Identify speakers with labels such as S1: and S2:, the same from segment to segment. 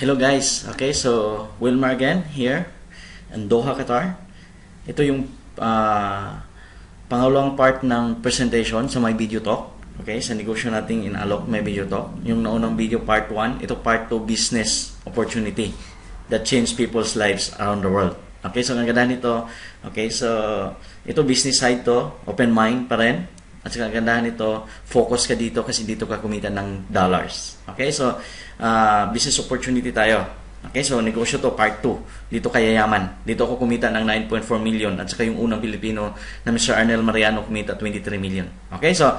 S1: Hello guys, okay, so Wilmar again here in Doha, Qatar. Ito yung pangalawang part ng presentation sa my video talk. Okay, sa negosyo nating in-alok may video talk. Yung naunang video part 1, ito part 2, business opportunity that change people's lives around the world. Okay, so ang ganda nito, okay, so ito business side to, open mind pa rin. At saka ang ganda nito, focus ka dito kasi dito ka kumita ng dollars. Okay, so business opportunity tayo. Okay, so negosyo to part 2. Dito kaya yaman. Dito ako kumita ng 9.4 million at saka yung unang Pilipino na Mr. Arnel Mariano kumita 23 million. Okay, so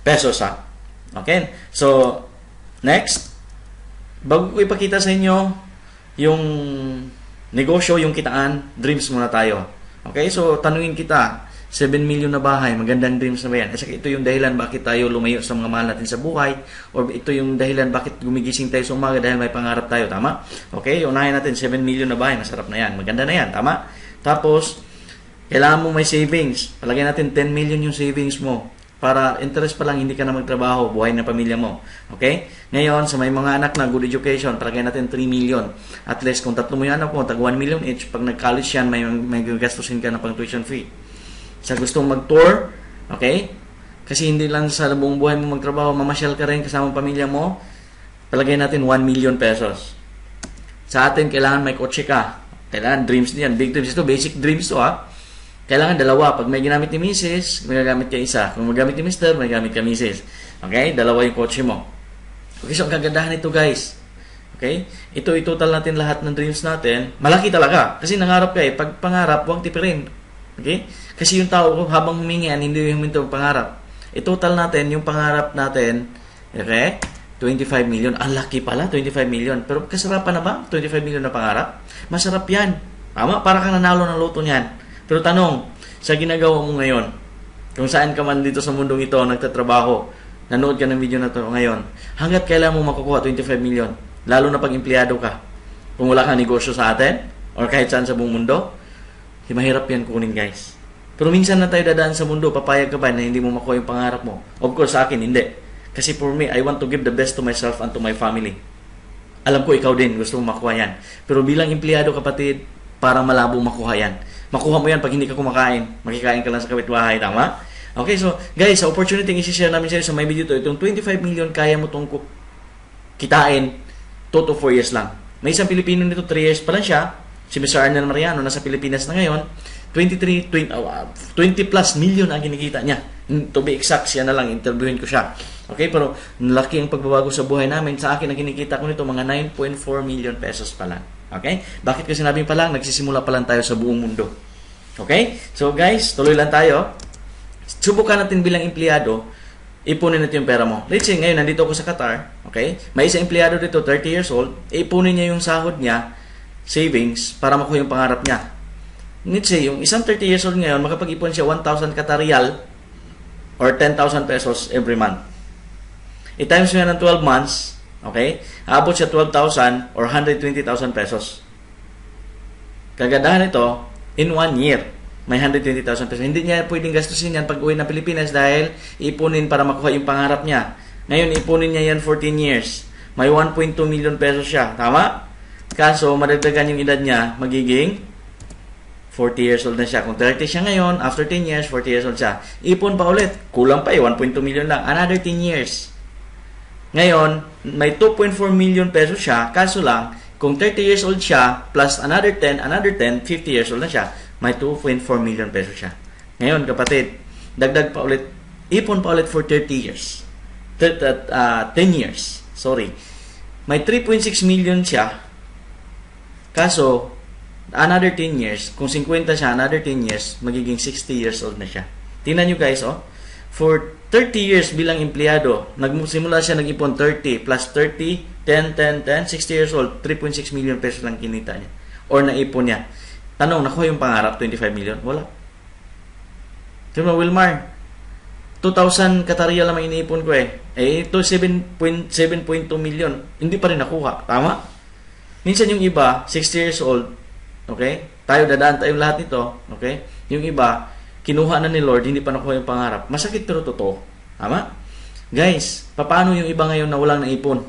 S1: pesos ha. Okay, so next, bago ko ipakita sa inyo yung negosyo, yung kitaan, dreams muna tayo. Okay, so tanungin kita, 7 million na bahay, magandang dreams na ba yan? Kasi ito yung dahilan bakit tayo lumayo sa mga mahal natin sa buhay, or ito yung dahilan bakit gumigising tayo sa umaga dahil may pangarap tayo, tama? Okay, unahin natin, 7 million na bahay, masarap na yan, maganda na yan, tama? Tapos, kailangan mo may savings, palagay natin 10 million yung savings mo, para interest pa lang, hindi ka na magtrabaho, buhay na pamilya mo. Okay? Ngayon, sa may mga anak na good education, palagay natin 3 million. At least, kung tatlo mo yung anak mo, tag 1 million each, pag nag-college yan, may gastusin ka na pang tuition fee. Sa gustong mag-tour, okay? Kasi hindi lang sa buong buhay mo magtrabaho, mamasyal ka rin kasama pamilya mo, palagay natin 1 million pesos. Sa atin, kailangan may kotse ka. Kailangan dreams niyan, big dreams. Ito, basic dreams to ha. Kailangan dalawa. Pag may ginamit ni Mrs., may gagamit ka isa. Kung magamit ni Mr., may gamit ka Mrs. Okay? Dalawa yung kotse mo. Okay, so ang kagandahan nito guys. Okay? Ito, itotal natin lahat ng dreams natin. Malaki talaga. Kasi nangarap ka eh. Pag pangarap, huwag tipirin. Okay? Kasi yung tao, habang humingian, hindi yung huminto pangarap. I-total natin, yung pangarap natin, okay? 25 million. Ang laki pala, 25 million. Pero kasarapan na ba? 25 million na pangarap? Masarap yan. Tama? Para kang nanalo ng loto niyan. Pero tanong, sa ginagawa mo ngayon, kung saan ka man dito sa mundong ito, nagtatrabaho, nanood ka ng video na ito ngayon, hanggat kailan mo makukuha 25 million, lalo na pag empleyado ka, kung wala kang negosyo sa atin, or kahit saan sa buong mundo, mahirap yan kunin guys. Pero minsan na tayo dadaan sa mundo, papayag ka ba na hindi mo makuha yung pangarap mo? Of course, sa akin, hindi. Kasi for me, I want to give the best to myself and to my family. Alam ko, ikaw din, gusto mong makuha yan. Pero bilang empleyado, kapatid, parang malabo makuha yan. Makuha mo yan pag hindi ka kumakain. Makikain ka lang sa kapitbahay, tama? Okay, so, guys, sa opportunity yung isi-share namin sa my video to, itong 25 million, kaya mo itong kitain 2 to 4 years lang. May isang Pilipino nito, 3 years pa lang siya, si Mr. Arnel Mariano, nasa Pilipinas na ngayon, 20 plus million ang kinikita niya. To be exact, siya na lang, interviewin ko siya. Okay, pero laki ang pagbabago sa buhay namin. Sa akin, ang kinikita ko nito, mga 9.4 million pesos pa lang. Okay? Bakit ko sinabing pa lang? Nagsisimula pa lang tayo sa buong mundo. Okay? So guys, tuloy lang tayo. Subukan natin bilang empleyado, ipunin natin yung pera mo. Let's say, ngayon, nandito ako sa Qatar. Okay? May isang empleyado dito, 30 years old, ipunin niya yung sahod niya, savings, para makuha yung pangarap niya. Let's say, yung isang 30 years old ngayon, makapag-ipon siya 1,000 Qatarial or 10,000 pesos every month. I-times mo yan ng 12 months, okay? Aabot siya 12,000 or 120,000 pesos. Kagandahan ito, in 1 year, may 120,000 pesos. Hindi niya pwedeng gastusin yan pag uwi ng Pilipinas dahil ipunin para makuha yung pangarap niya. Ngayon, ipunin niya yan 14 years. May 1.2 million pesos siya. Tama? Kaso, madagdagan yung edad niya, magiging 40 years old na siya. Kung 30 siya ngayon, after 10 years, 40 years old siya. Ipon pa ulit. Kulang pa 1.2 million lang. Another 10 years. Ngayon, may 2.4 million pesos siya. Kaso lang, kung 30 years old siya, plus another 10, 50 years old na siya, may 2.4 million pesos siya. Ngayon, kapatid, dagdag pa ulit, ipon pa ulit for 30 years. 10 years. Sorry. May 3.6 million siya. Kaso, another 10 years, kung 50 siya, another 10 years, magiging 60 years old na siya. Tingnan nyo guys, oh. For 30 years bilang empleyado, nagsimula siya nag-ipon 30 plus 30, 10, 10, 10, 60 years old, 3.6 million pesos lang kinita niya. Or naipon niya. Tanong, nakuha yung pangarap, 25 million? Wala. Tingnan mo, Wilmar, 2,000 Qatarial lang ang iniipon ko eh. Eh, ito 7.2 million. Hindi pa rin nakuha. Tama? Minsan yung iba, 60 years old, okay? Dadaan tayo lahat nito, okay? Yung iba, kinuha na ni Lord, hindi pa nakuha yung pangarap. Masakit pero totoo. Tama? Guys, paano yung iba ngayon na walang naipon?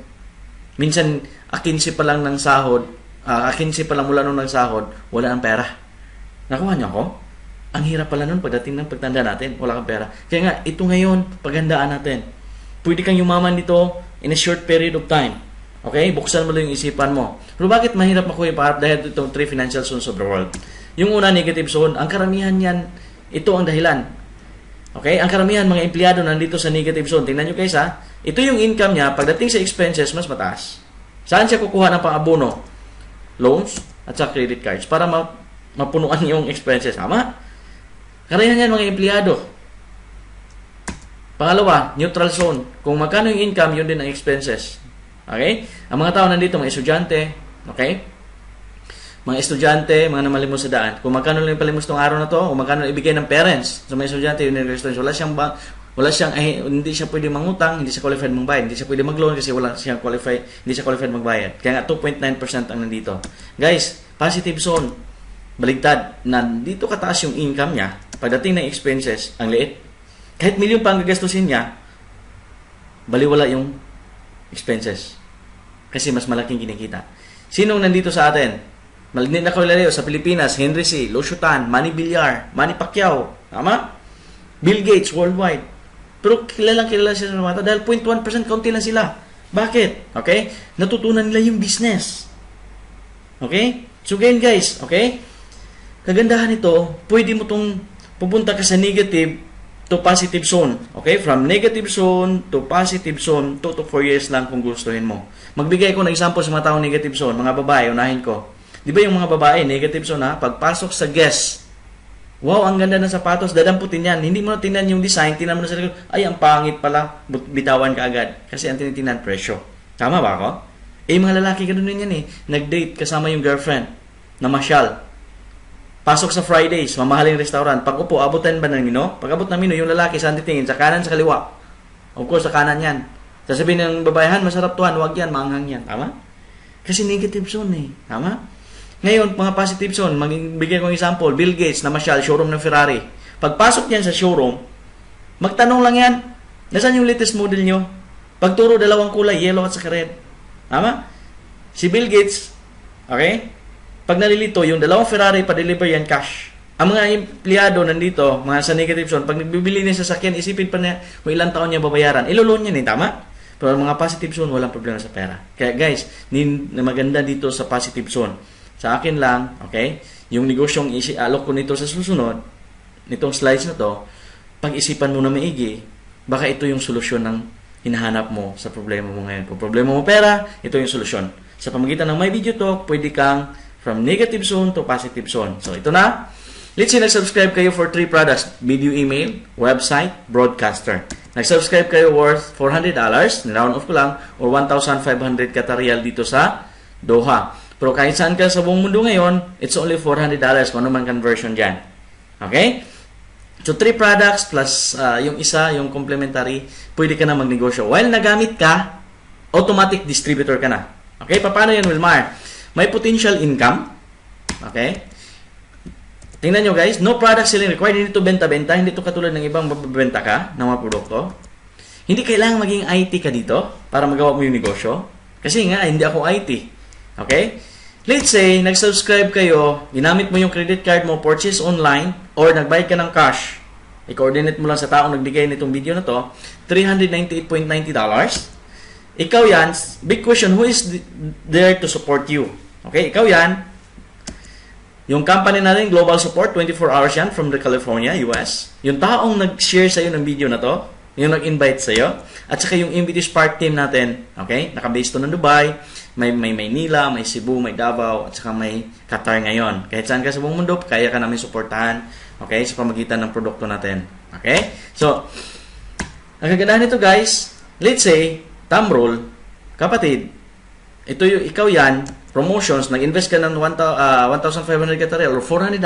S1: Minsan, 15 pa lang ng sahod, 15 pa lang mula nung nagsahod, wala ang pera. Nakuha niyo ako? Ang hirap pala nun pagdating ng pagtanda natin, wala kang pera. Kaya nga, ito ngayon, paghandaan natin. Pwede kang yumaman dito in a short period of time. Okay? Buksan mo lang yung isipan mo. Pero bakit mahirap makuha yung pangarap? Dahil itong 3 financial zones of the world. Yung una, negative zone, ang karamihan yan, ito ang dahilan. Okay? Ang karamihan, mga empleyado nandito sa negative zone. Tingnan nyo guys ha. Ito yung income niya, pagdating sa expenses, mas mataas. Saan siya kukuha ng pang-abono? Loans at sa credit cards para mapunuan yung expenses. Tama? Karamihan yan, mga empleyado. Pangalawa, neutral zone. Kung magkano yung income, yun din ang expenses. Okay? Ang mga tao nandito, mga estudyante, okay? Mga estudyante, mga namalimos sa daan. Kung magkano lang yung palimos ng araw na to, kung magkano ibigay ng parents sa mga estudyante, university, hindi siya pwede mangutang, hindi siya qualified magbayad, hindi siya pwede mag-loan kasi hindi siya qualified magbayad. Kaya nga 2.9% ang nandito. Guys, positive zone. Baligtad, nandito kataas yung income niya, pagdating ng expenses, ang liit. Kahit milyon pa ang gagastusin niya, baliwala yung expenses. Kasi mas malaking kinikita. Sinong nandito sa atin? Malignin na kawalareo sa Pilipinas, Henry C., Lucio Tan, Manny Villar, Manny Pacquiao, tama? Bill Gates, worldwide. Pero kilala siya sa mata dahil 0.1%, kaunti lang sila. Bakit? Okay? Natutunan nila yung business. Okay? So again guys, okay? Kagandahan nito, pwede mo itong pupunta ka sa negative to positive zone. Okay? From negative zone to positive zone, 2 to 4 years lang kung gustuhin mo. Magbigay ko ng example sa mga taong negative zone. Mga babae, unahin ko. Di ba yung mga babae, negative zone ha? Pagpasok sa guest, wow, ang ganda ng sapatos, dadamputin yan. Hindi mo na tingnan yung design, tingnan mo na sa likod, ay, ang pangit pala, bitawan ka agad. Kasi ang tinitingnan, presyo. Tama ba ako? Eh, mga lalaki, ganun din yan eh. Nag-date kasama yung girlfriend, na masyal. Pasok sa Fridays, mamahaling restaurant. Pag upo, abutan ba ng mino? Pag abot ng mino, yung lalaki saan titingin? Sa kanan, sa kaliwa. Of course, sa kanan yan. Sasabihin ng babayahan, masarap tuhan, wag yan, maanghang yan. Tama? Kasi negative zone eh. Tama? Ngayon, mga positive zone, magbigay kong example, Bill Gates na masyal, showroom ng Ferrari. Pagpasok niyan sa showroom, magtanong lang yan, nasaan yung latest model nyo? Pagturo, dalawang kulay, yellow at saka red. Tama? Si Bill Gates, okay? Pag nalilito, yung dalawang Ferrari, pa-deliver yan cash. Ang mga empleyado nandito, mga sa negative zone, pag nagbibili niya sa sasakyan, isipin pa niya kung ilang taon niya babayaran. Ilo-loan niya tama? Pero mga positive zone, walang problema sa pera. Kaya guys, maganda dito sa positive zone. Sa akin lang, okay, yung negosyong alok ko nito sa susunod, nitong slides na to, pag-isipan mo na maigi, baka ito yung solusyon ng hinahanap mo sa problema mo ngayon. Kung problema mo pera, ito yung solusyon. Sa pamagitan ng My Video Talk, pwede kang from negative zone to positive zone. So, ito na. Let's say nag-subscribe kayo for 3 products. Video email, website, broadcaster. Nag-subscribe kayo worth $400, round off ko lang, or 1,500 Qatar dito sa Doha. Pero kahit saan ka sa buong mundo ngayon, it's only $400 kung ano man conversion dyan. Okay? So, 3 products plus yung isa, yung complementary, pwede ka na magnegosyo. While nagamit ka, automatic distributor ka na. Okay? Paano yan, Wilmar? May potential income. Okay? Tingnan nyo guys, no product selling required. Hindi ito benta-benta. Hindi ito katulad ng ibang mabibenta ka ng mga produkto. Hindi kailangan maging IT ka dito para magawa mo yung negosyo. Kasi nga, hindi ako IT. Okay? Let's say, nag-subscribe kayo, ginamit mo yung credit card mo, purchase online, or nagbayad ka ng cash. I-coordinate mo lang sa taong nagbigay nitong video na to, $398.90. Ikaw yan, big question, who is there to support you? Okay, ikaw yan. Yung company natin, Global Support, 24 hours yan from the California, US. Yung taong nag-share sa'yo ng video na to, yung nag-invite sa'yo, at saka yung Invite Spark team natin, okay, naka-base to ng Dubai, may Maynila, may Cebu, may Davao, at saka may Qatar ngayon. Kahit saan ka sa buong mundo, kaya ka namin suportahan, okay, sa pamagitan ng produkto natin. Okay? So, ang kagandahan nito guys, let's say, thumb rule, kapatid, ito yung, ikaw yan, promotions, nag-invest ka ng 1,500 Qatar or $400,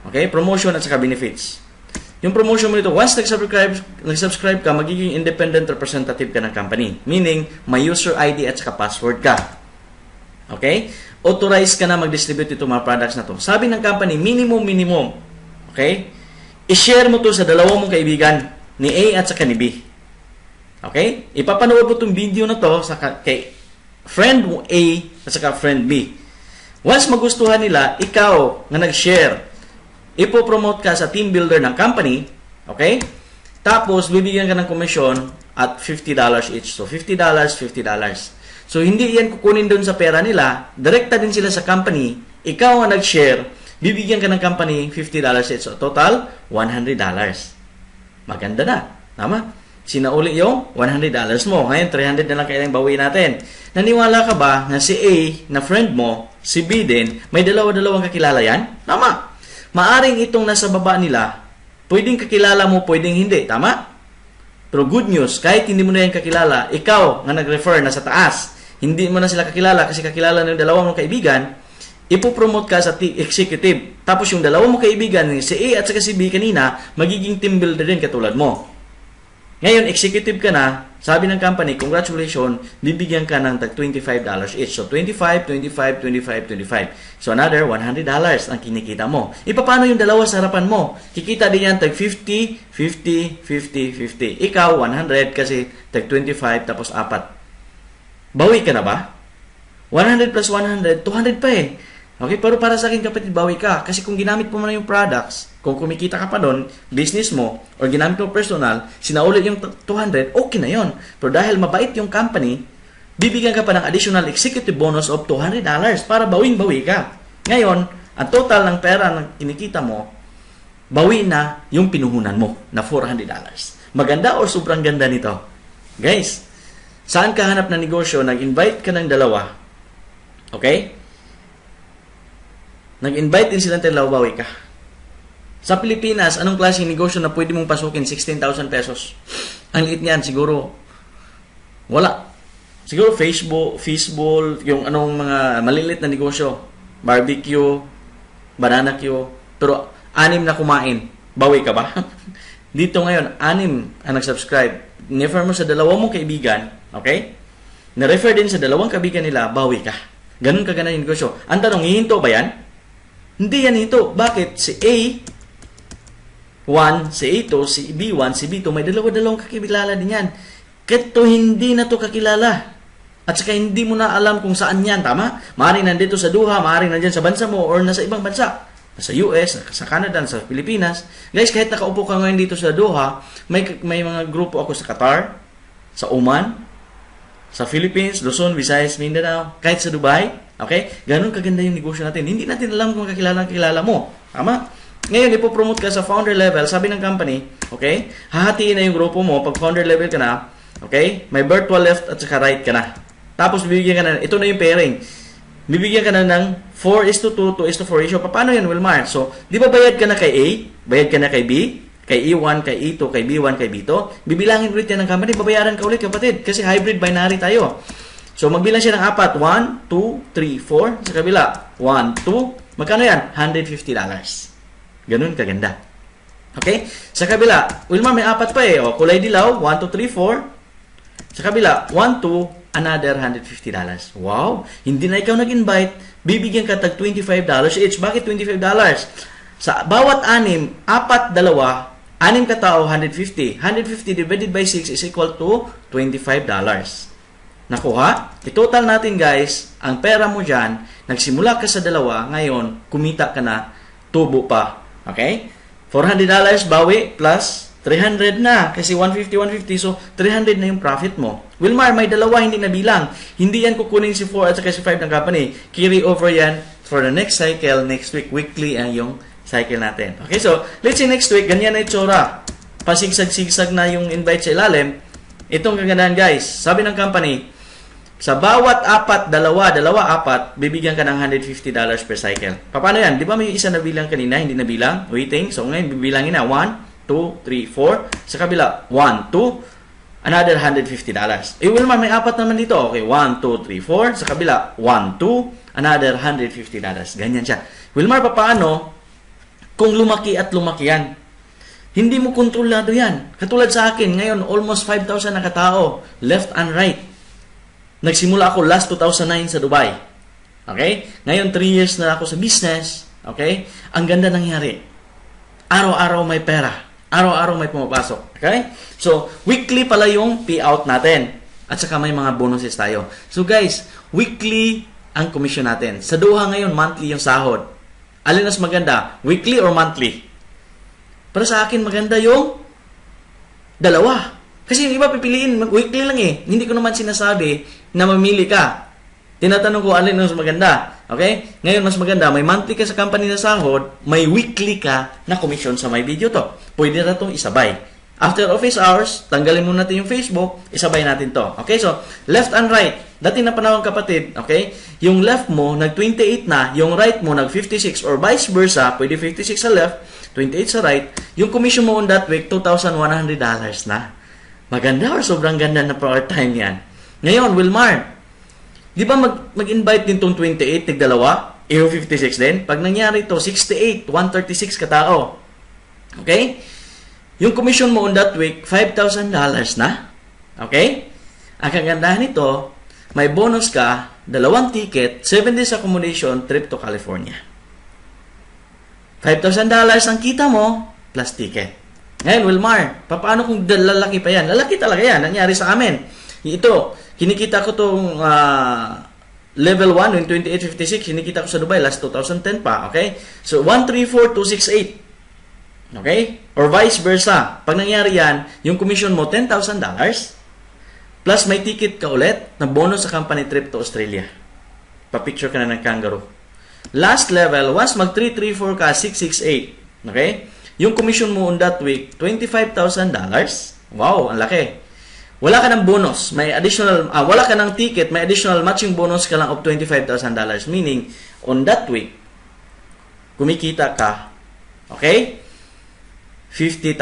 S1: okay, promotion at saka benefits. Yung promotion mo nito, once nag-subscribe ka, magiging independent representative ka ng company. Meaning, may user ID at saka password ka. Okay? Authorized ka na mag-distribute itong mga products na to. Sabi ng company, minimum. Okay? I-share mo to sa dalawang mong kaibigan, ni A at saka ni B. Okay? Ipapanood mo itong video na to sa kay friend A at saka friend B. Once magustuhan nila, ikaw nga nag-share, ipopromote ka sa team builder ng company, okay? Tapos, bibigyan ka ng komisyon at $50 each. So, $50, $50. So, hindi yan kukunin doon sa pera nila. Direkta din sila sa company. Ikaw ang nag-share, bibigyan ka ng company $50 each. So, total, $100. Maganda na. Tama? Sinauli yung $100 mo. Ngayon, $300 na lang kailangang bawi natin. Naniwala ka ba na si A, na friend mo, si B din, may dalawa-dalawang kakilala yan? Tama. Maaring itong nasa baba nila, pwedeng kakilala mo, pwedeng hindi. Tama? Pero good news, kahit hindi mo na yan kakilala, ikaw nga nag-refer na sa taas, hindi mo na sila kakilala kasi kakilala ng dalawang mong kaibigan, ipopromote ka sa executive. Tapos yung dalawang mong kaibigan, si A at saka si B kanina, magiging team builder din katulad mo. Ngayon, executive ka na, sabi ng company, congratulations, bibigyan ka ng $25 each. So, 25, 25, 25, 25. So, another $100 ang kinikita mo. Paano yung dalawa sa harapan mo? Kikita din yan tag 50, 50, 50, 50. Ikaw, 100 kasi tag 25 tapos 4. Bawi ka na ba? 100 plus 100, 200 pa eh. Okay, pero para sa akin kapatid, bawi ka. Kasi kung ginamit mo na yung products, kung kumikita ka pa doon, business mo, or ginamit mo personal, sinaulit yung 200, okay na yon. Pero dahil mabait yung company, bibigyan ka pa ng additional executive bonus of $200 para bawing-bawi ka. Ngayon, ang total ng pera na kinikita mo, bawi na yung pinuhunan mo na $400. Maganda o sobrang ganda nito? Guys, saan ka hanap na negosyo, nag-invite ka ng dalawa, okay? Nag-invite din silang dalawa, bawi ka. Sa Pilipinas, anong klaseng negosyo na pwede mong pasukin? 16,000 pesos. Ang liit niyan, siguro, wala. Siguro fishbowl, yung anong mga maliliit na negosyo. Barbecue, banana queue. Pero, 6 na kumain. Bawi ka ba? Dito ngayon, 6 ang nag-subscribe. Nefer mo sa dalawang mong kaibigan, okay? Na-refer din sa dalawang kaibigan nila, bawi ka. Ganun kagana yung negosyo. Ang tanong, hihinto ba yan? Hindi yan ito. Bakit? Si A1, si A2, si B1, si B2, may dalawa-dalawang kakilala din yan. Kito hindi na to kakilala. At saka hindi mo na alam kung saan yan, tama? Maaaring nandito sa Doha, maaaring nandyan sa bansa mo, or nasa ibang bansa. Sa US, sa Canada, sa Pilipinas. Guys, kahit nakaupo ka ngayon dito sa Doha, may mga grupo ako sa Qatar, sa Oman, sa Philippines, Luzon, Visayas, Mindanao, kahit sa Dubai. Okay? Ganun kaganda yung negosyo natin. Hindi natin alam kung kakilala mo. Tama? Ngayon, ipopromote ka sa founder level, sabi ng company, okay? Hahatiin na yung grupo mo, pag founder level ka na, okay? May virtual left at saka right ka na. Tapos, bibigyan ka na, ito na yung pairing. Bibigyan ka na ng 4:2, 2:4 ratio. Paano yan, Wilmar? So, di ba bayad ka na kay A? Bayad ka na kay B? Kay E1, kay E2, kay B1, kay B2? Bibilangin ulit yan ng company, babayaran ka ulit, kapatid. Kasi hybrid binary tayo. So, magbilang siya ng 4. 1, 2, 3, 4. Sa kabila, 1, 2. Magkano yan? $150. Ganun kaganda. Okay? Sa kabila, Wilmar, may 4 pa eh. O, kulay dilaw, 1, 2, 3, 4. Sa kabila, 1, 2, another $150. Wow! Hindi na ikaw nag-invite, bibigyan ka tag $25 each. Bakit $25? Sa bawat 6, 4, 2, 6 katao, 150. 150 divided by 6 is equal to $25. Nakuha? I-total natin guys, ang pera mo dyan, nagsimula ka sa 2, ngayon, kumita ka na, tubo pa. Okay? $400 bawi plus 300 na. Kasi 150, 150. So, 300 na yung profit mo. Wilmar, may 2 hindi nabilang. Hindi yan kukunin si 4 at saka si 5 ng company. Carry over yan for the next cycle. Next week, weekly ang yung cycle natin. Okay, so, let's say next week, ganyan na itsura. Pasigsag-sigsag na yung invite sa ilalim. Itong kagandahan guys. Sabi ng company, sa bawat 4, 2, 4, bibigyan ka ng $150 per cycle. Paano yan? Di ba may isa nabilang kanina, hindi nabilang? Waiting. So, ngayon, bibilangin na. 1, 2, 3, 4. Sa kabila, 1, 2, another $150. Wilmar, may 4 naman dito. Okay, 1, 2, 3, 4. Sa kabila, 1, 2, another $150. Ganyan siya. Wilmar, paano kung lumaki at lumaki yan? Hindi mo kontrolado yan. Katulad sa akin, ngayon, almost 5,000 na katao. Left and right. Nagsimula ako last 2009 sa Dubai. Okay? Ngayon, 3 years na ako sa business. Okay? Ang ganda nangyari. Araw-araw may pera. Araw-araw may pumapasok. Okay? So, weekly pala yung payout natin. At saka may mga bonuses tayo. So guys, weekly ang commission natin. Sa Doha ngayon, monthly yung sahod. Alin mas maganda? Weekly or monthly? Para sa akin, maganda yung dalawa. Kasi yung iba pipiliin, weekly lang eh. Hindi ko naman sinasabi na mamili ka. Tinatanong ko alin mas maganda. Okay? Ngayon, mas maganda, may monthly ka sa company na sahod, may weekly ka na commission sa My Video Talk. Pwede na itong isabay. After office hours, tanggalin muna natin yung Facebook, isabay natin to. Okay? So, left and right. Dati na panahon kapatid, okay? Yung left mo, nag-28 na, yung right mo, nag-56 or vice versa, pwede 56 sa left, 28 sa right. Yung commission mo on that week, $2,100 na. Maganda or sobrang ganda na part-time yan? Ngayon, Wilmar, di ba mag-invite din tong 28, tig-dalawa? Iyo 56 din? Pag nangyari to 68, 136 katao. Okay? Yung commission mo on that week, $5,000 na. Okay? Ang kagandahan nito, may bonus ka, 2 ticket, 7 days accommodation, trip to California. $5,000 ang kita mo, plus ticket. Ngayon, Wilmar, paano kung lalaki pa yan? Lalaki talaga yan. Nangyari sa amin. Ito, kinikita ko itong level 1, yung 2856, kinikita ko sa Dubai, last 2010 pa. Okay? So, 134,268. Okay? Or vice versa. Pag nangyari yan, yung commission mo, $10,000, plus may ticket ka ulit na bonus sa company trip to Australia. Pa-picture ka na ng kangaroo. Last level, once mag-334 ka, 668. Okay? Yung commission mo on that week, $25,000. Wow, ang laki. Wala ka ng bonus, may additional, wala ka ng ticket, may additional matching bonus ka lang of $25,000. Meaning, on that week, kumikita ka, okay? $50,000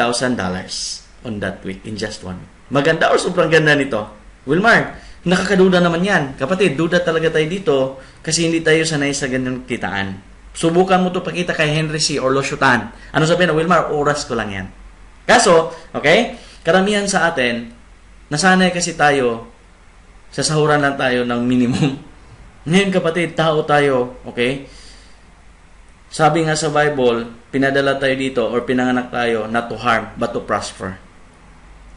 S1: on that week in just 1 week. Maganda or sobrang ganda nito? Wilmar, nakakaduda naman yan. Kapatid, duda talaga tayo dito kasi hindi tayo sanay sa ganyan kitaan. Subukan mo to pakita kay Henry C. or Losyotan. Ano sabihin na, Wilmar, oras ko lang yan. Kaso, okay, karamihan sa atin, nasanay kasi tayo, sa sahuran lang tayo ng minimum. Ngayon kapatid, tao tayo, okay? Sabi nga sa Bible, pinadala tayo dito or pinanganak tayo not to harm but to prosper.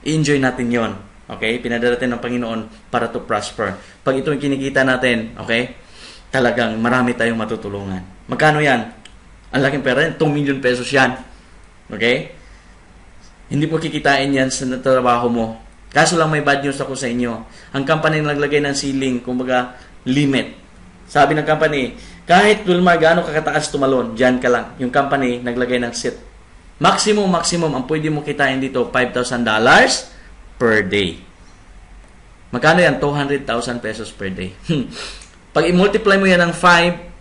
S1: I-enjoy natin yon. Okay? Pinadala tayo ng Panginoon para to prosper. Pag ito yung kinikita natin, okay? Talagang marami tayong matutulungan. Magkano yan? Ang laking pera yan. 2 million pesos yan. Okay? Hindi mo kikitain yan sa trabaho mo. Kaso lang may bad news ako sa inyo. Ang company naglagay ng ceiling, kumbaga limit. Sabi ng company, kahit Wilmar, gaano kakataas tumalon, dyan ka lang. Yung company, naglagay ng seat. Maximum, ang pwede mo kitain dito, $5,000 per day. Magkano yan? 200,000 pesos per day. Pag i-multiply mo yan ng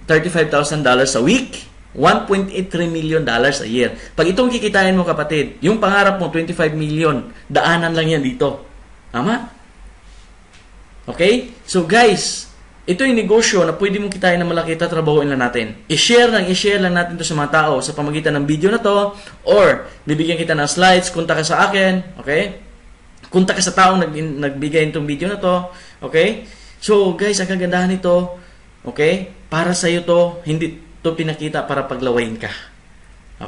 S1: 35,000 dollars a week, $1.83 million a year. Pag itong kikitain mo kapatid, yung pangarap mo, 25 million, daanan lang yan dito. Tama? Okay? So guys, ito yung negosyo na pwede mong kitain na malaki, tatrabahuin lang natin. I-share lang natin to sa mga tao sa pamagitan ng video na to, or bibigyan kita ng slides, kunta ka sa akin, okay? Kunta ka sa taong nagbigay itong video na to, okay? So guys, ang kagandahan nito, okay? Para sa iyo to, hindi to pinakita para paglawayin ka.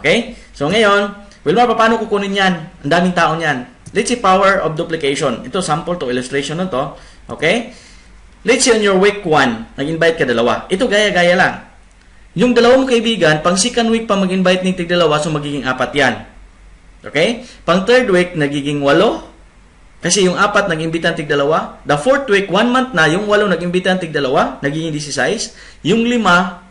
S1: Okay? So ngayon, Wilmar, paano kukunin yan? Ang daming tao niyan. Let's say power of duplication. Ito sample to, illustration na to. Okay? Let's say on your week 1, nag-invite ka dalawa. Ito gaya-gaya lang. Yung dalawang kaibigan, pang second week pa mag-invite ng tig-dalawa, so magiging 4 yan. Okay? Pang third week, nagiging 8. Kasi yung 4 nag-imbita ng tig-dalawa. The fourth week, 1 month na, yung 8 nag-imbita ng tig-dalawa, nagiging 16. Yung 5,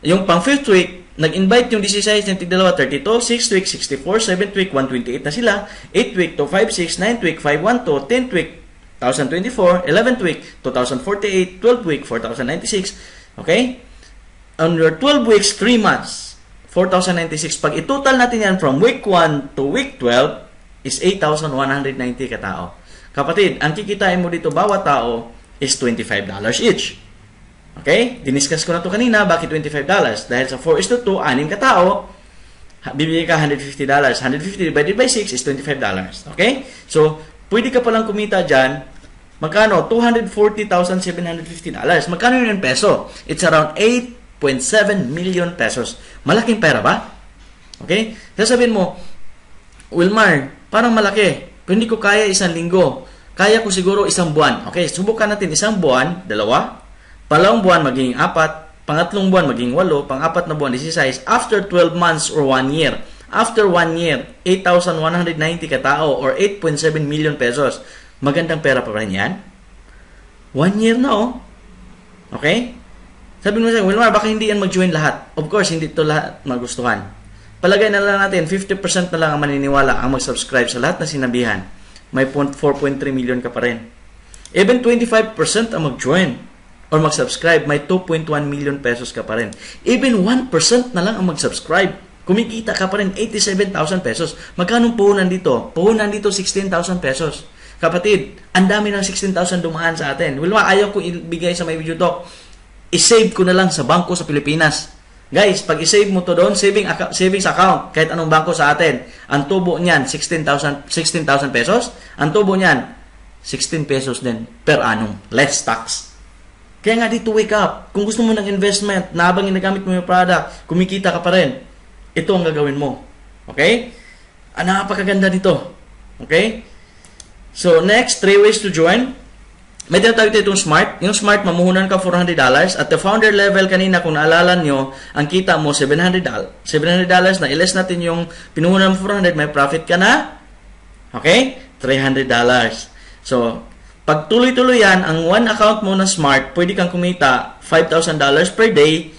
S1: yung pang 5th week, nag-invite yung 16 ng tig-dalawa, 32. 6th week, 64. 7th week, 128 na sila. 8th week, 256. 9th week, 512. 10th week, 1,024, 11th week, 2,048, 12th week, 4,096. Okay? On your 12 weeks, 3 months, 4,096. Pag i-total natin yan from week 1 to week 12, is 8,190 katao. Kapatid, ang kikitain mo dito, bawat tao, is $25 each. Okay? Diniscuss ko na to kanina, bakit $25? Dahil sa 4:2, 6 katao, bibigyan ka $150. 150 divided by 6 is $25. Okay? So, pwede ka palang kumita dyan, magkano? $240,750. Magkano yun in peso? It's around 8.7 million pesos. Malaking pera ba? Okay? Sasabihin mo, Wilmar, parang malaki. Pero hindi ko kaya 1 linggo. kaya ko siguro isang buwan. Okay, subukan natin isang buwan, 2, palawang buwan maging 4, pangatlong buwan maging 8, pang-apat na buwan 16, after 12 months or 1 year. After 1 year, 8,190 katao or 8.7 million pesos. Magandang pera pa rin yan. 1 year na oh. Okay? Sabi mo sa Wilmar, baka hindi yan mag-join lahat. Of course, hindi ito lahat magustuhan. Palagay na lang natin, 50% na lang ang maniniwala ang mag-subscribe sa lahat na sinabihan. May 4.3 million ka pa rin. Even 25% ang mag-join or mag-subscribe, may 2.1 million pesos ka pa rin. Even 1% na lang ang mag-subscribe, kumikita ka pa rin 87,000 pesos. Magkano puhunan dito? Puhunan dito 16,000 pesos. Kapatid, ang dami ng 16,000 dumaan sa atin. Wilma, ayaw ko ibigay sa my video talk. I-save ko na lang sa bangko sa Pilipinas. Guys, pag i-save mo to doon, savings account, kahit anong bangko sa atin, ang tubo niyan, 16,000 pesos. Ang tubo niyan, 16 pesos din per annum. Less tax. Kaya nga dito, wake up. Kung gusto mo ng investment, na habang ginagamit mo yung product, kumikita ka pa rin. Ito ang gagawin mo. Okay? Napakaganda nito. Okay? So, next, 3 ways to join. May tinatawag ito itong Smart. Yung Smart, mamuhunan ka $400. At the founder level kanina, kung naalala nyo, ang kita mo $700. $700 na iles natin yung pinuhunan mo 400, may profit ka na. Okay? $300. So, pag tuloy-tuloy yan, ang one account mo na Smart, pwede kang kumita $5,000 per day.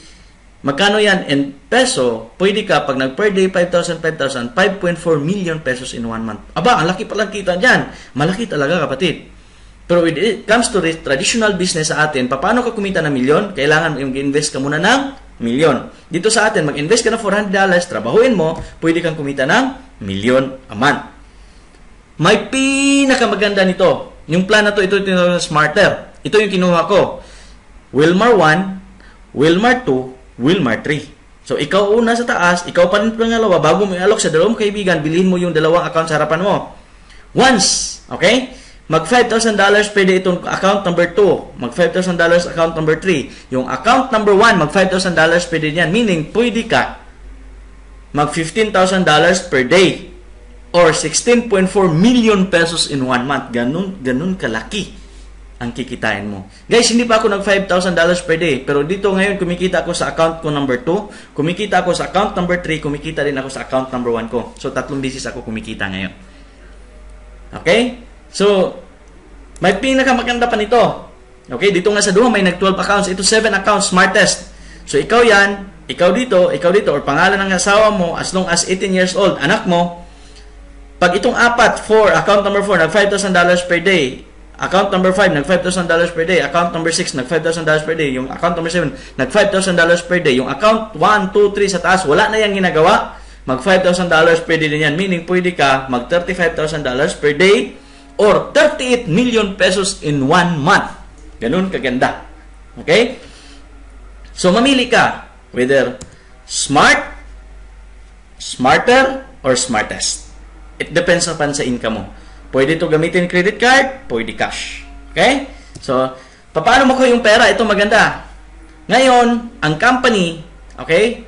S1: Magkano yan? In peso, pwede ka, pag nag-per day, 5,000, 5.4 million pesos in 1 month. Aba, ang laki palang kita dyan. Malaki talaga, kapatid. Pero when it comes to the traditional business sa atin, paano ka kumita ng milyon? Kailangan mag-invest ka muna ng milyon. Dito sa atin, mag-invest ka ng $400, trabahuin mo, pwede kang kumita ng milyon a month. May pinakamaganda nito. Yung plan na to, ito yung Smarter. Ito yung kinuha ko. Wilmar 1, Wilmar 2, Wilmar 3. So, ikaw una sa taas, ikaw pa rin pangalawa, bago mo i-alok sa dalawang kaibigan, bilhin mo yung dalawang account sa harapan mo. Once, okay? Mag $5,000 pwede itong account number 2. Mag $5,000 account number 3. Yung account number 1, mag $5,000 pwede yan. Meaning, pwede ka mag $15,000 per day or 16.4 million pesos in 1 month. Ganun kalaki ang kikitain mo. Guys, hindi pa ako nag $5,000 per day. Pero dito ngayon, kumikita ako sa account ko number 2. Kumikita ako sa account number 3. Kumikita din ako sa account number 1 ko. So, 3 beses ako kumikita ngayon. Okay? So, may pinakamaganda pa nito. Okay, dito nga sa duha may nag-12 accounts. Ito 7 accounts, smartest. So, ikaw yan, ikaw dito, or pangalan ng asawa mo, as long as 18 years old, anak mo. Pag itong 4, account number 4, nag $5,000 per day. Account number 5, nag $5,000 per day. Account number 6, nag $5,000 per day. Yung account number 7, nag $5,000 per day. Yung account 1, 2, 3 sa taas, wala na yan ginagawa. Mag $5,000 pwede din yan. Meaning, pwede ka mag $35,000 per day or 38 million pesos in 1 month. Ganun kaganda. Okay? So, mamili ka whether smart, smarter, or smartest. It depends naman sa income mo. Pwede ito gamitin credit card, pwede cash. Okay? So, paano makuha yung pera? Ito maganda. Ngayon, ang company, okay,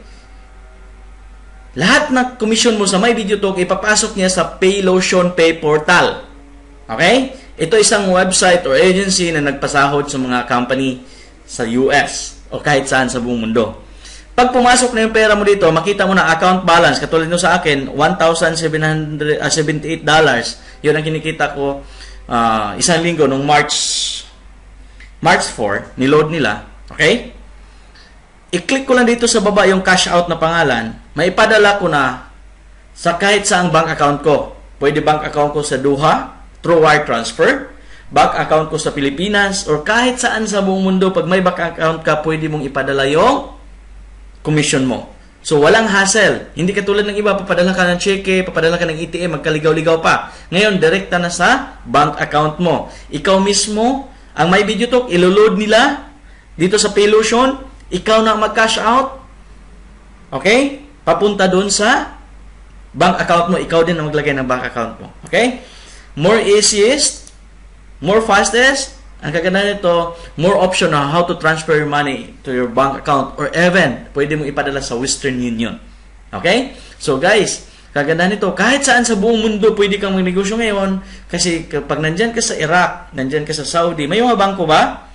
S1: lahat ng commission mo sa My Video Talk, ipapasok niya sa Paylotion Pay Portal. Okay? Ito isang website or agency na nagpasahod sa mga company sa US o kahit saan sa buong mundo. Pag pumasok na yung pera mo dito, makita mo na account balance. Katulad nyo sa akin, $1,778. Yun ang kinikita ko isang linggo nung March 4, niload nila. Okay? I-click ko lang dito sa baba yung cash out na pangalan. Maipadala ko na sa kahit saang bank account ko. Pwede bank account ko sa Doha, through wire transfer, bank account ko sa Pilipinas, or kahit saan sa buong mundo, pag may bank account ka, pwede mong ipadala yung commission mo. So, walang hassle. Hindi katulad ng iba, papadala ka ng cheque, papadala ka ng ATM, magkaligaw-ligaw pa. Ngayon, direkta na sa bank account mo. Ikaw mismo, ang My Video Talk, iloload nila dito sa Paylotion, ikaw na mag-cash out. Okay? Papunta doon sa bank account mo, ikaw din ang maglagay ng bank account mo. Okay? More easiest, more fastest, ang kaganda nito, more option on how to transfer your money to your bank account or even, pwede mo ipadala sa Western Union. Okay? So guys, Kagandahan nito, kahit saan sa buong mundo pwede kang magnegosyo ngayon kasi kapag nandyan ka sa Iraq, nandyan ka sa Saudi, may mga bangko ba?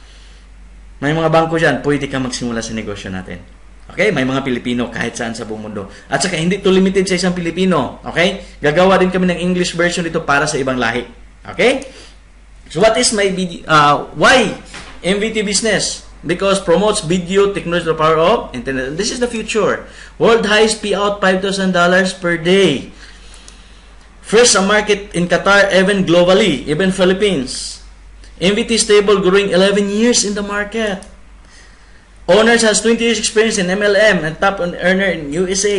S1: May mga bangko dyan, pwede kang magsimula sa negosyo natin. Okay? May mga Pilipino kahit saan sa buong mundo. At saka hindi to limited sa isang Pilipino. Okay? Gagawa din kami ng English version dito para sa ibang lahi. Okay? So what is my why MVT business? Because promotes video technology to the power of internet. This is the future. World highest payout $5,000 per day. First a market in Qatar, even globally, even Philippines. MVT stable, growing 11 years in the market. Owners has 20 years experience in MLM and top earner in USA.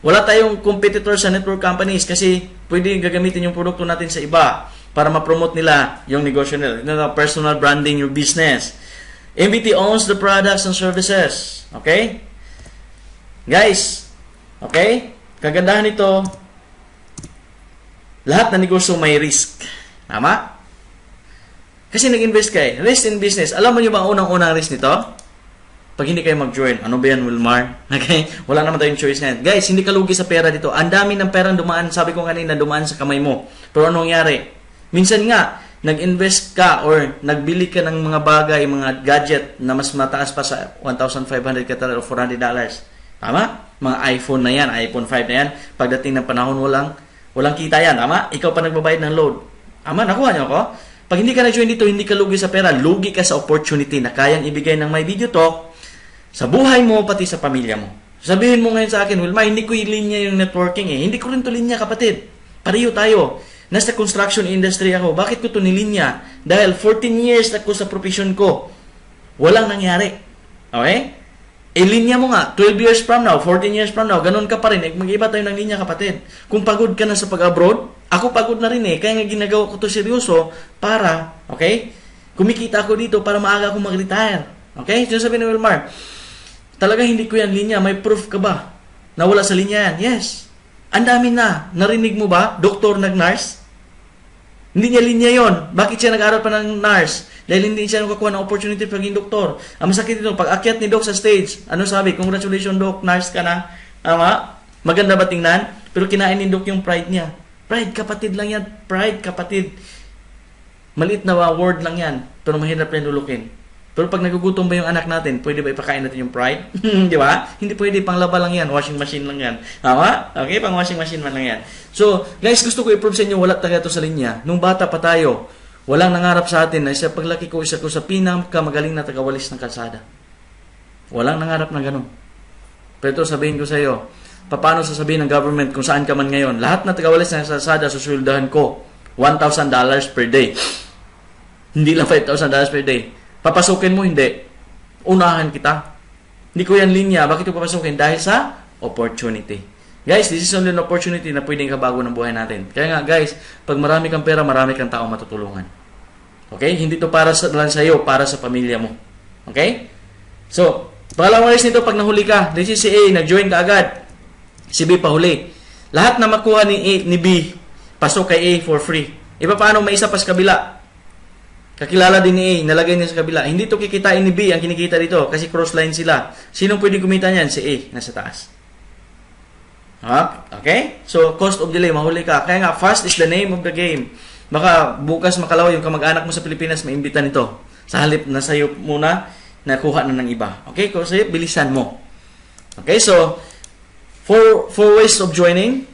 S1: Wala tayong competitor sa network companies kasi pwede gagamitin yung produkto natin sa iba para ma-promote nila yung negosyo nila. Personal branding your business. MVT owns the products and services. Okay? Guys, okay? Kagandahan nito, lahat na negosyo may risk. Tama? Kasi nag-invest kayo. Risk in business. Alam mo nyo ba ang unang-unang risk nito? Pag hindi kayo mag-join. Ano ba yan, Wilmar? Okay? Wala naman tayong choice na yan. Guys, hindi ka lugi sa pera dito. Ang dami ng perang dumaan. Sabi ko kanina, dumaan sa kamay mo. Pero anong nangyari? Minsan nga, nag-invest ka or nagbili ka ng mga bagay, mga gadget na mas mataas pa sa $1,500 or $400. Tama? Mga iPhone na yan, iPhone 5 na yan. Pagdating ng panahon, walang kita yan. Tama? Ikaw pa nagbabayad ng load. Tama? Nakuha niyo ako? Pag hindi ka na-join dito, hindi ka lugi sa pera. Lugi ka sa opportunity na kayang ibigay ng My Video Talk sa buhay mo, pati sa pamilya mo. Sabihin mo ngayon sa akin, Wilma, hindi ko linya yung networking eh. Hindi ko rin to linya, kapatid. Pareho tayo. Nasa construction industry ako. Bakit ko ito nilinya? Dahil 14 years ako sa profession ko. Walang nangyari. Okay? Linya mo nga, 12 years from now, 14 years from now, ganun ka pa rin. Mag-iba tayo ng linya, kapatid. Kung pagod ka na sa pag-abroad, ako pagod na rin eh. Kaya nga ginagawa ko ito seryoso para, okay? Kumikita ako dito para maaga ako mag-retire. Okay? So sabi ni Wilmar, talaga hindi ko yan linya. May proof ka ba? Na wala sa linya yan? Yes. Ang dami na. Narinig mo ba? Doktor nag-nurse? Hindi niya linya yon. Bakit siya nag-aral pa ng nurse? Dahil hindi siya nakakuha ng opportunity paging doktor. Ang masakit dito, pag akyat ni Doc sa stage, ano sabi? Congratulations, Doc, nurse ka na. Ama, maganda ba tingnan? Pero kinain ni Doc yung pride niya. Pride, kapatid lang yan. Pride, kapatid. Maliit na word lang yan. Pero mahirap yan lulukin. Pero pag nagugutom ba yung anak natin, pwede ba ipakain natin yung pride? Di ba? Hindi pwede, panglaba lang yan. Washing machine lang yan. Tama? Okay, pang washing machine man lang yan. So, guys, gusto ko i-prove sa inyo, wala talaga ito sa linya. Nung bata pa tayo, walang nangarap sa atin na isa paglaki ko, isa ko sa pinakamagaling na tagawalis ng kalsada. Walang nangarap na ganun. Pero ito, sabihin ko sa iyo, paano sasabihin ng government kung saan ka man ngayon? Lahat na tagawalis ng kalsada, susuldahan ko $1,000 per day. Hindi lang $5,000 per day. Papasukin mo, hindi. Unahan kita. Hindi ko yan linya. Bakit ko papasukin? Dahil sa opportunity. Guys, this is only an opportunity na pwedeng kabago ng buhay natin. Kaya nga, guys, pag marami kang pera, marami kang tao matutulungan. Okay? Hindi to para lang sa iyo, para sa pamilya mo. Okay? So, pangalawang race nito, pag nahuli ka, this is si A, nag-join ka agad. Si B pahuli. Lahat na makuha ni B, pasok kay A for free. Iba paano may isa pa sa kabila? Kakilala din ni A, nalagay niya sa kabila. Hindi to kikitain ni B ang kinikita dito kasi cross-line sila. Sinong pwede kumita niyan? Si A, nasa taas. Okay? So, cost of delay, mahuli ka. Kaya nga, fast is the name of the game. Baka bukas makalawa yung kamag-anak mo sa Pilipinas, maimbitan ito. Sa halip na sa'yo muna, nakuha na ng iba. Okay? Kung sa'yo, bilisan mo. Okay? So, four ways of joining.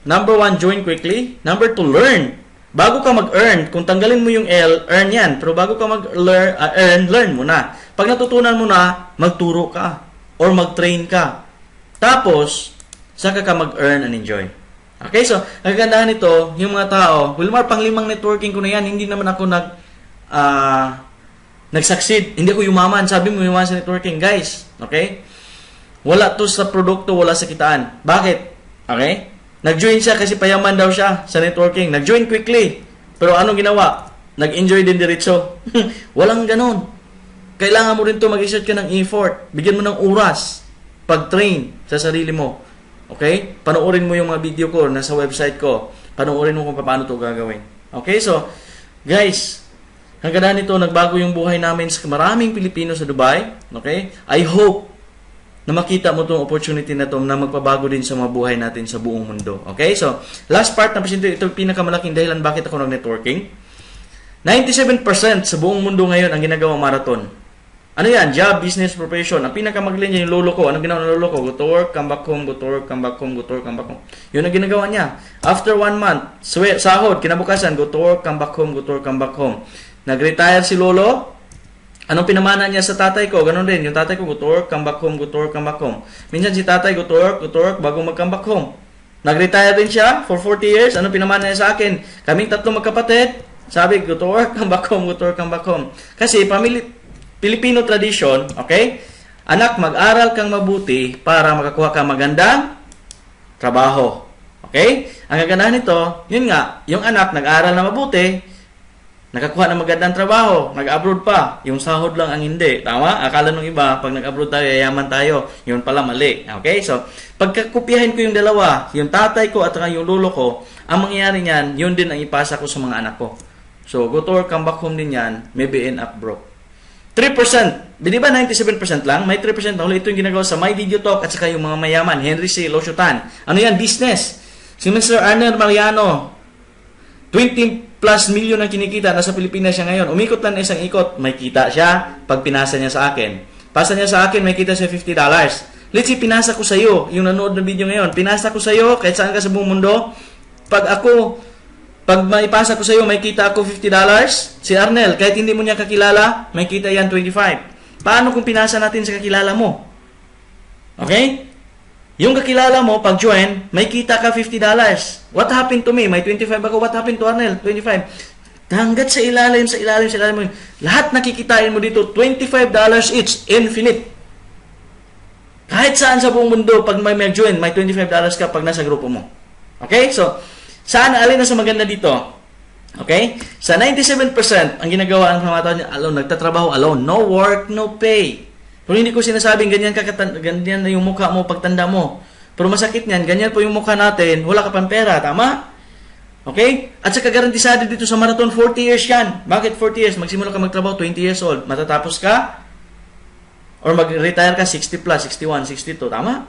S1: Number 1, join quickly. Number 2, learn. Bago ka mag-earn, kung tanggalin mo yung L, earn yan. Pero bago ka mag-earn, learn muna. Pag natutunan mo na, magturo ka. Or mag-train ka. Tapos, saka ka mag-earn and enjoy. Okay, so, ang kagandahan nito, yung mga tao, Wilmar, pang-5 networking ko na yan, hindi naman ako nag-succeed. Hindi ako yumaman. Sabi mo, yumaman sa networking. Guys, okay? Wala to sa produkto, wala sa kitaan. Bakit? Okay? Nag-join siya kasi payaman daw siya sa networking. Nag-join quickly. Pero anong ginawa? Nag-enjoy din diretso. Walang ganon. Kailangan mo rin to mag-exert ka ng effort. Bigyan mo ng oras. Pag-train sa sarili mo. Okay? Panoorin mo yung mga video ko nasa website ko. Panoorin mo kung paano to gagawin. Okay? So, guys, hanggang nito, nagbago yung buhay namin sa maraming Pilipino sa Dubai. Okay? I hope na makita mo itong opportunity na to na magpabago din sa mga buhay natin sa buong mundo. Okay? So, last part na presento, ito yung pinakamalaking dahilan bakit ako nag-networking. 97% sa buong mundo ngayon ang ginagawang marathon. Ano yan? Job, business, profession. Ang pinakamagaling niya yung lolo ko. Anong ginawa ng lolo ko? Go to work, come back home, go to work, come back home, go to work, come back home. Yun ang ginagawa niya. After 1 month, sahod, kinabukasan, go to work, come back home, go to work, come back home. Nag-retire si lolo. Anong pinamana niya sa tatay ko? Ganon din. Yung tatay ko, go to work, come back home, go to work, come back home. Minsan si tatay, go to work, bago mag-come back home. Nag-retire din siya for 40 years. Anong pinamana niya sa akin? Kaming tatlong magkapatid. Sabi, go to work, come back home, go to work, come back home. Kasi, Filipino tradition, okay? Anak, mag-aral kang mabuti para makakuha ka magandang trabaho. Okay? Ang kagandahan nito, yun nga, yung anak nag-aral na mabuti, nakakuha ng magandang trabaho, nag-abroad pa, yung sahod lang ang hindi. Tama? Akala nung iba, pag nag-abroad tayo, yayaman tayo. Yun pala mali. Okay? So, pagkakopyahin ko yung dalawa, yung tatay ko at yung lolo ko, ang mangyayari niyan, yun din ang ipasa ko sa mga anak ko. So, go to work, come back home din yan, maybe end up broke. 3%. Di ba 97% lang? May 3% na huli. Ito yung ginagawa sa My Video Talk at saka yung mga mayaman. Henry C. Losutan. Ano yan? Business. Si Mr. Arnold Mariano, 20 plus million ang kinikita. Nasa Pilipinas siya ngayon. Umikot lang na isang ikot. May kita siya pag pinasa niya sa akin. Pasa niya sa akin, may kita siya $50. Let's say, pinasa ko sa iyo. Yung nanood ng video ngayon. Pinasa ko sa iyo, kahit saan ka sa buong mundo. Pag maipasa ko sa iyo, may kita ako $50. Si Arnel, kahit hindi mo niya kakilala, may kita yan $25. Paano kung pinasa natin sa kakilala mo? Okay? Yung kakilala mo, pag join, may kita ka $50. What happened to me? May 25 ako. What happened to Arnel? 25. Hanggat sa ilalim mo. Lahat nakikitain mo dito, $25 each, infinite. Kahit saan sa buong mundo, pag may mag-join, may $25 ka pag nasa grupo mo. Okay? So, saan alin na sa maganda dito? Okay? Sa 97%, ang ginagawa ng mga tao niya, alone, nagtatrabaho alone. No work, no pay. Pero hindi ko sinasabing ganyan na yung mukha mo pagtanda mo. Pero masakit niyan, ganyan po yung mukha natin, wala ka pang pera, tama? Okay? At saka garantisado dito sa marathon, 40 years yan. Bakit 40 years? Magsimula ka magtrabaho, 20 years old. Matatapos ka? Or mag-retire ka, 60 plus, 61, 62, tama?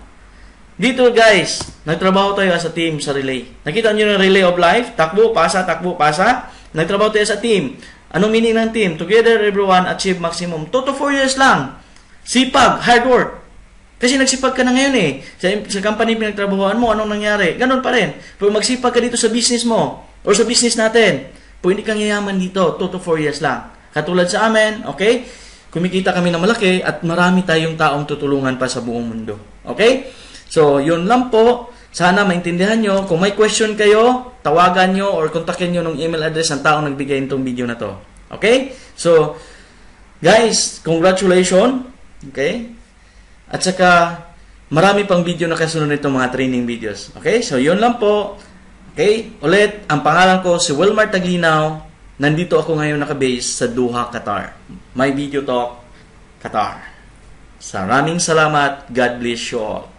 S1: Dito guys, nagtrabaho tayo as a team sa relay. Nakita niyo yung relay of life? Takbo, pasa, takbo, pasa. Nagtrabaho tayo sa team. Anong meaning ng team? Together, everyone, achieve maximum. 2 to 4 years lang. Sipag, hard work. Kasi nagsipag ka na ngayon eh. Sa company pinagtrabahoan mo, anong nangyari? Ganon pa rin. Pero magsipag ka dito sa business mo or sa business natin, pwede kang yayaman dito, 2 to 4 years lang. Katulad sa amin, okay? Kumikita kami na malaki at marami tayong taong tutulungan pa sa buong mundo. Okay? So, yun lang po. Sana maintindihan nyo. Kung may question kayo, tawagan nyo or kontakin nyo ng email address ng taong nagbigay nitong video na to. Okay? So, guys, congratulations. Okay? At saka, marami pang video na kasunod nitong mga training videos. Okay? So, yun lang po. Okay? Ulit, ang pangalan ko si Wilmar Taglinaw. Nandito ako ngayon nakabase sa Doha, Qatar. My Video Talk, Qatar. Maraming salamat. God bless you all.